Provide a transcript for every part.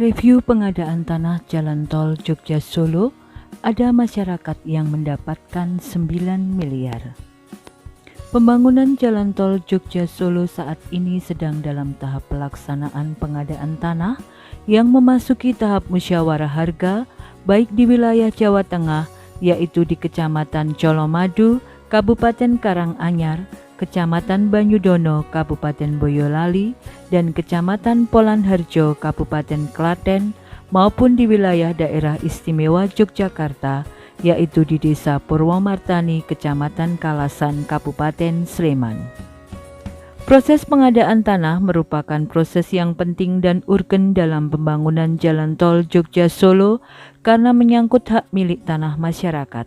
Review pengadaan tanah jalan tol Jogja Solo, ada masyarakat yang mendapatkan 9 miliar. Pembangunan jalan tol Jogja Solo saat ini sedang dalam tahap pelaksanaan pengadaan tanah yang memasuki tahap musyawarah harga baik di wilayah Jawa Tengah, yaitu di Kecamatan Colomadu, Kabupaten Karanganyar, Kecamatan Banyudono, Kabupaten Boyolali, dan Kecamatan Polanharjo, Kabupaten Klaten, maupun di wilayah daerah istimewa Yogyakarta, yaitu di Desa Purwomartani, Kecamatan Kalasan, Kabupaten Sleman. Proses pengadaan tanah merupakan proses yang penting dan urgen dalam pembangunan jalan tol Jogja Solo karena menyangkut hak milik tanah masyarakat.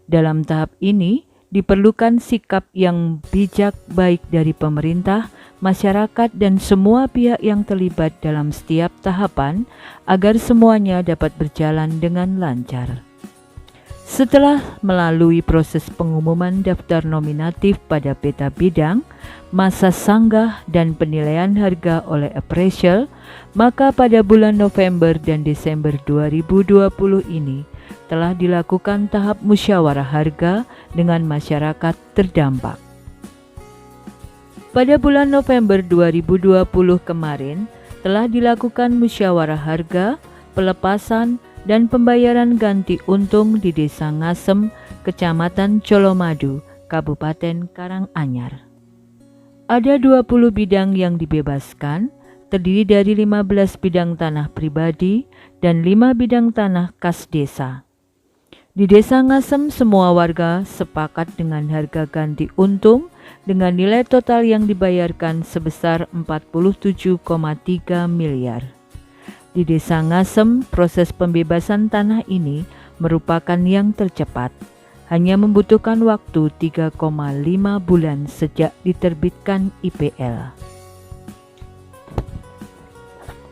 Dalam tahap ini, diperlukan sikap yang bijak baik dari pemerintah, masyarakat, dan semua pihak yang terlibat dalam setiap tahapan agar semuanya dapat berjalan dengan lancar. Setelah melalui proses pengumuman daftar nominatif pada peta bidang, masa sanggah, dan penilaian harga oleh appraisal, maka pada bulan November dan Desember 2020 ini telah dilakukan tahap musyawarah harga dengan masyarakat terdampak. Pada bulan November 2020 kemarin telah dilakukan musyawarah harga, pelepasan, dan pembayaran ganti untung di Desa Ngasem, Kecamatan Colomadu, Kabupaten Karanganyar. Ada 20 bidang yang dibebaskan, terdiri dari 15 bidang tanah pribadi dan 5 bidang tanah kas desa. Di Desa Ngasem, semua warga sepakat dengan harga ganti untung dengan nilai total yang dibayarkan sebesar 47,3 miliar. Di Desa Ngasem, proses pembebasan tanah ini merupakan yang tercepat, hanya membutuhkan waktu 3,5 bulan sejak diterbitkan IPL.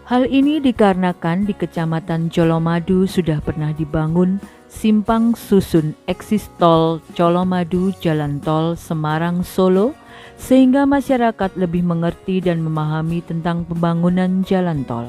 Hal ini dikarenakan di Kecamatan Colomadu sudah pernah dibangun simpang susun eksis tol Colomadu Jalan Tol Semarang Solo, sehingga masyarakat lebih mengerti dan memahami tentang pembangunan jalan tol.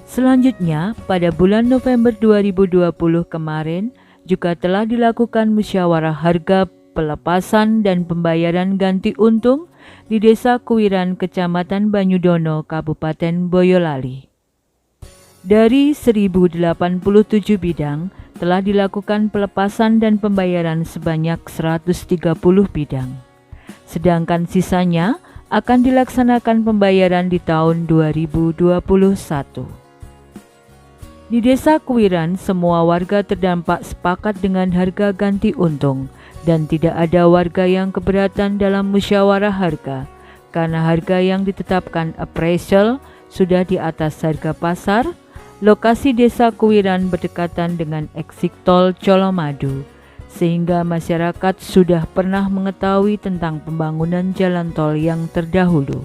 Selanjutnya, pada bulan November 2020 kemarin juga telah dilakukan musyawarah harga, pelepasan, dan pembayaran ganti untung di Desa Kuwiran, Kecamatan Banyudono, Kabupaten Boyolali. Dari 1087 bidang, telah dilakukan pelepasan dan pembayaran sebanyak 130 bidang. Sedangkan sisanya akan dilaksanakan pembayaran di tahun 2021. Di Desa Kuwiran, semua warga terdampak sepakat dengan harga ganti untung dan tidak ada warga yang keberatan dalam musyawarah harga karena harga yang ditetapkan appraisal sudah di atas harga pasar. Lokasi Desa Kuwiran berdekatan dengan eksit tol Colomadu, sehingga masyarakat sudah pernah mengetahui tentang pembangunan jalan tol yang terdahulu.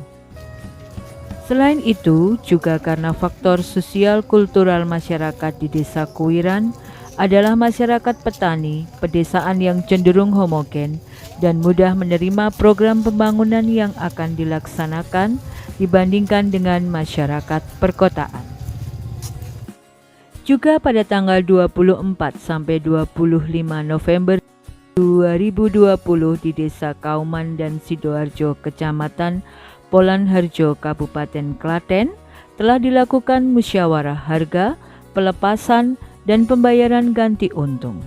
Selain itu, juga karena faktor sosial kultural masyarakat di Desa Kuwiran adalah masyarakat petani, pedesaan yang cenderung homogen dan mudah menerima program pembangunan yang akan dilaksanakan dibandingkan dengan masyarakat perkotaan. Juga pada tanggal 24 sampai 25 November 2020 di Desa Kauman dan Sidoarjo, Kecamatan Polanharjo, Kabupaten Klaten, telah dilakukan musyawarah harga, pelepasan, dan pembayaran ganti untung.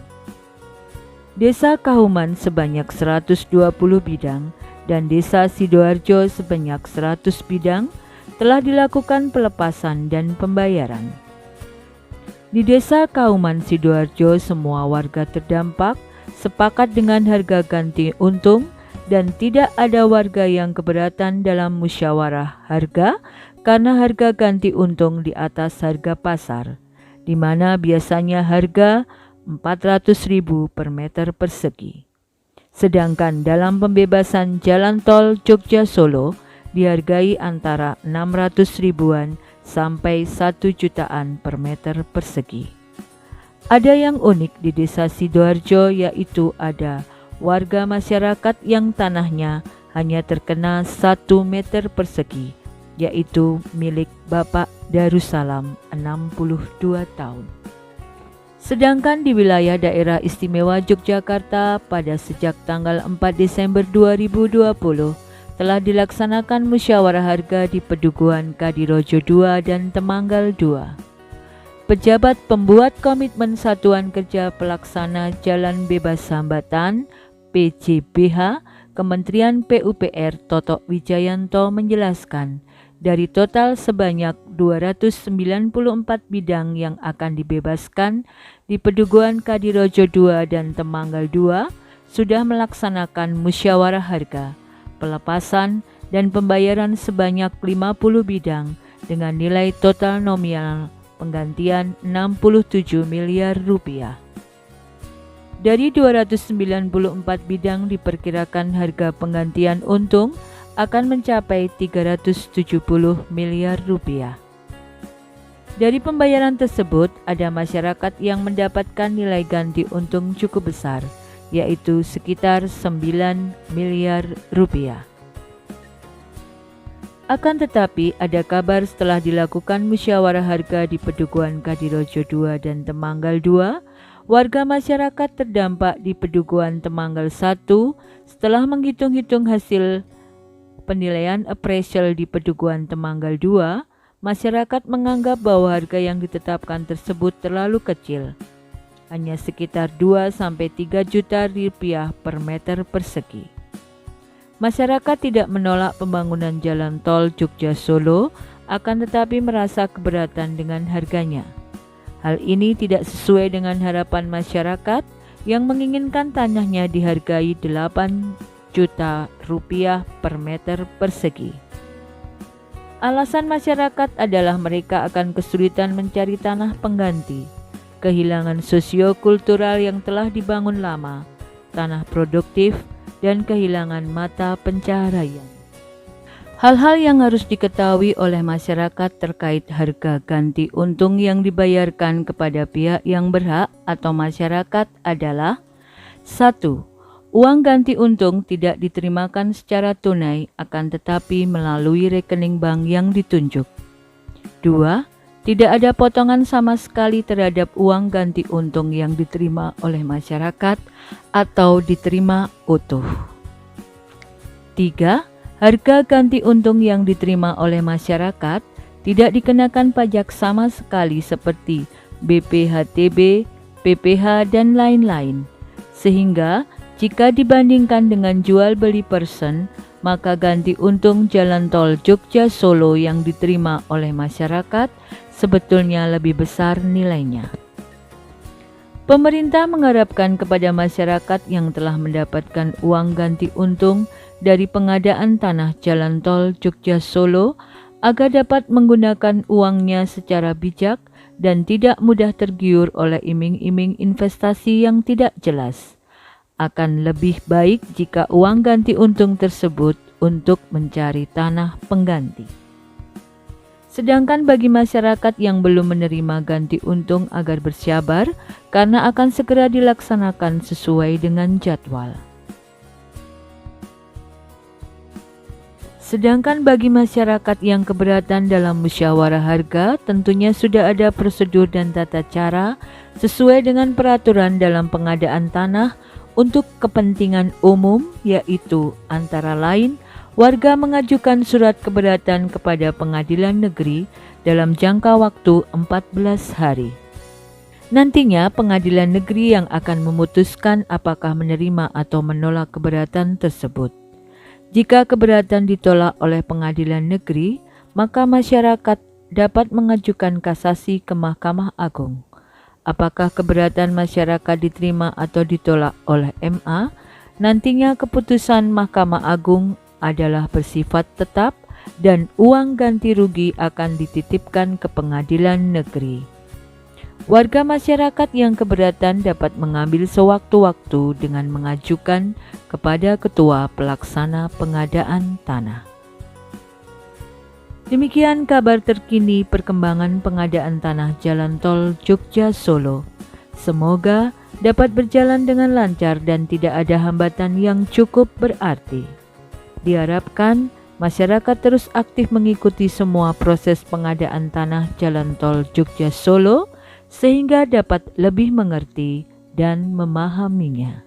Desa Kauman sebanyak 120 bidang dan Desa Sidoarjo sebanyak 100 bidang telah dilakukan pelepasan dan pembayaran. Di Desa Kauman Sidoarjo, semua warga terdampak sepakat dengan harga ganti untung dan tidak ada warga yang keberatan dalam musyawarah harga karena harga ganti untung di atas harga pasar, di mana biasanya harga 400.000 per meter persegi. Sedangkan dalam pembebasan jalan tol Jogja Solo dihargai antara 600 ribuan sampai 1 jutaan per meter persegi. Ada yang unik di Desa Sidoarjo, yaitu ada warga masyarakat yang tanahnya hanya terkena 1 meter persegi yaitu milik Bapak Darussalam 62 tahun. Sedangkan di wilayah daerah istimewa Yogyakarta pada sejak tanggal 4 Desember 2020 telah dilaksanakan musyawarah harga di Pedukuhan Kadirojo II dan Temanggal II. Pejabat pembuat komitmen Satuan Kerja Pelaksana Jalan Bebas Hambatan PJBH Kementerian PUPR Toto Wijayanto menjelaskan, dari total sebanyak 294 bidang yang akan dibebaskan di Pedukuhan Kadirojo II dan Temanggal II sudah melaksanakan musyawarah harga, pelepasan, dan pembayaran sebanyak 50 bidang dengan nilai total nominal penggantian 67 miliar rupiah. Dari 294 bidang diperkirakan harga penggantian untung akan mencapai 370 miliar rupiah. Dari pembayaran tersebut, ada masyarakat yang mendapatkan nilai ganti untung cukup besar, yaitu sekitar 9 miliar rupiah. Akan tetapi, ada kabar setelah dilakukan musyawarah harga di Pedukuhan Kadirojo II dan Temanggal II, warga masyarakat terdampak di Pedukuhan Temanggal I setelah menghitung-hitung hasil penilaian appraisal di Pedukuhan Temanggal II, masyarakat menganggap bahwa harga yang ditetapkan tersebut terlalu kecil, hanya sekitar 2-3 juta rupiah per meter persegi. Masyarakat tidak menolak pembangunan jalan tol Jogja-Solo, akan tetapi merasa keberatan dengan harganya. Hal ini tidak sesuai dengan harapan masyarakat yang menginginkan tanahnya dihargai 8 juta rupiah per meter persegi. Alasan masyarakat adalah mereka akan kesulitan mencari tanah pengganti, kehilangan sosio-kultural yang telah dibangun lama, tanah produktif, dan kehilangan mata pencaharian. Hal-hal yang harus diketahui oleh masyarakat terkait harga ganti untung yang dibayarkan kepada pihak yang berhak atau masyarakat adalah: 1. Uang ganti untung tidak diterimakan secara tunai, akan tetapi melalui rekening bank yang ditunjuk. 2. Tidak ada potongan sama sekali terhadap uang ganti untung yang diterima oleh masyarakat atau diterima utuh. 3. Harga ganti untung yang diterima oleh masyarakat tidak dikenakan pajak sama sekali seperti BPHTB, PPH, dan lain-lain. Sehingga jika dibandingkan dengan jual beli person, maka ganti untung jalan tol Jogja-Solo yang diterima oleh masyarakat sebetulnya lebih besar nilainya. Pemerintah mengharapkan kepada masyarakat yang telah mendapatkan uang ganti untung dari pengadaan tanah jalan tol Jogja-Solo agar dapat menggunakan uangnya secara bijak dan tidak mudah tergiur oleh iming-iming investasi yang tidak jelas. Akan lebih baik jika uang ganti untung tersebut untuk mencari tanah pengganti. Sedangkan bagi masyarakat yang belum menerima ganti untung agar bersabar karena akan segera dilaksanakan sesuai dengan jadwal. Sedangkan bagi masyarakat yang keberatan dalam musyawarah harga, tentunya sudah ada prosedur dan tata cara sesuai dengan peraturan dalam pengadaan tanah untuk kepentingan umum, yaitu antara lain warga mengajukan surat keberatan kepada pengadilan negeri dalam jangka waktu 14 hari. Nantinya pengadilan negeri yang akan memutuskan apakah menerima atau menolak keberatan tersebut. Jika keberatan ditolak oleh pengadilan negeri, maka masyarakat dapat mengajukan kasasi ke Mahkamah Agung. Apakah keberatan masyarakat diterima atau ditolak oleh MA, nantinya keputusan Mahkamah Agung adalah bersifat tetap dan uang ganti rugi akan dititipkan ke pengadilan negeri. Warga masyarakat yang keberatan dapat mengambil sewaktu-waktu dengan mengajukan kepada Ketua Pelaksana Pengadaan Tanah. Demikian kabar terkini perkembangan pengadaan tanah jalan tol Jogja-Solo. Semoga dapat berjalan dengan lancar dan tidak ada hambatan yang cukup berarti. Diharapkan Masyarakat terus aktif mengikuti semua proses pengadaan tanah jalan tol Jogja Solo sehingga dapat lebih mengerti dan memahaminya.